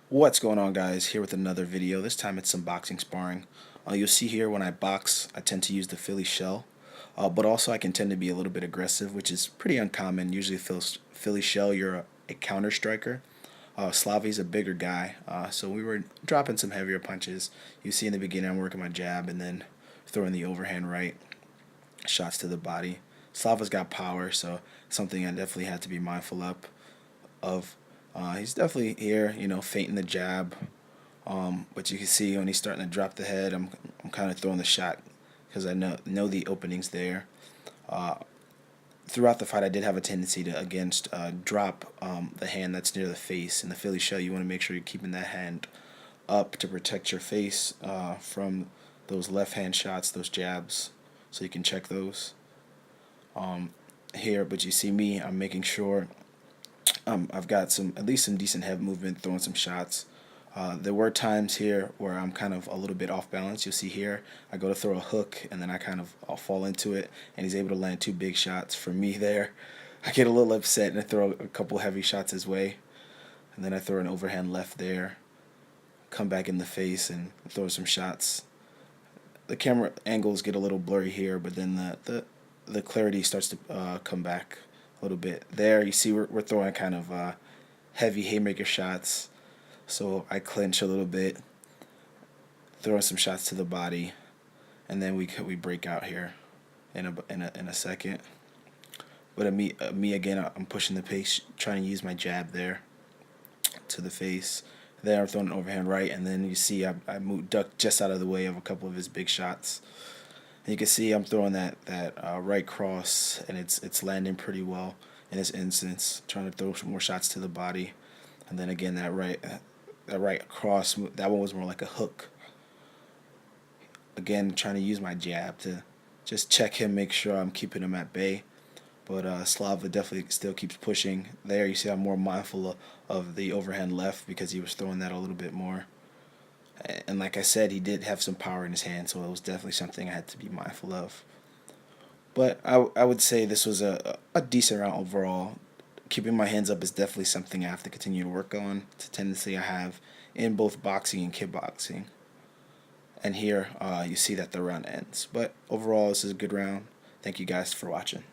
What's going on, guys? Here with another video. This time it's some boxing sparring. You'll see here when I box I tend to use the Philly shell, but also I can tend to be a little bit aggressive, which is pretty uncommon. Usually Philly shell, you're a counter striker. Slavi's a bigger guy, so we were dropping some heavier punches. You see in the beginning I'm working my jab and then throwing the overhand right shots to the body. Slava's got power, so something I definitely had to be mindful of. He's definitely here, feinting the jab. But you can see when he's starting to drop the head, I'm kind of throwing the shot because I know the opening's there. Uh, Throughout the fight, I did have a tendency to drop the hand that's near the face. In the Philly shell, you want to make sure you're keeping that hand up to protect your face from those left hand shots, those jabs, so you can check those here. But you see me, I'm making sure I've got at least some decent head movement, throwing some shots. There were times here where I'm kind of a little bit off balance. You'll see here, I go to throw a hook, and then I'll fall into it, and he's able to land two big shots for me there. I get a little upset, and I throw a couple heavy shots his way, and then I throw an overhand left there, come back in the face, and throw some shots. The camera angles get a little blurry here, but then the clarity starts to come back a little bit. There, you see we're throwing kind of heavy haymaker shots. So I clinch a little bit, throwing some shots to the body, and then we break out here in a second. But me again, I'm pushing the pace, trying to use my jab there to the face. There I'm throwing an overhand right, and then you see I duck just out of the way of a couple of his big shots. And you can see I'm throwing that right cross, and it's landing pretty well in this instance. Trying to throw some more shots to the body, and then again that right cross, that one was more like a hook. Again, trying to use my jab to just check him, make sure I'm keeping him at bay. But Slava definitely still keeps pushing. There, you see I'm more mindful of the overhand left because he was throwing that a little bit more. And like I said, he did have some power in his hand, so it was definitely something I had to be mindful of. But I would say this was a decent round overall. Keeping my hands up is definitely something I have to continue to work on. It's a tendency I have in both boxing and kickboxing. And here you see that the round ends. But overall, this is a good round. Thank you guys for watching.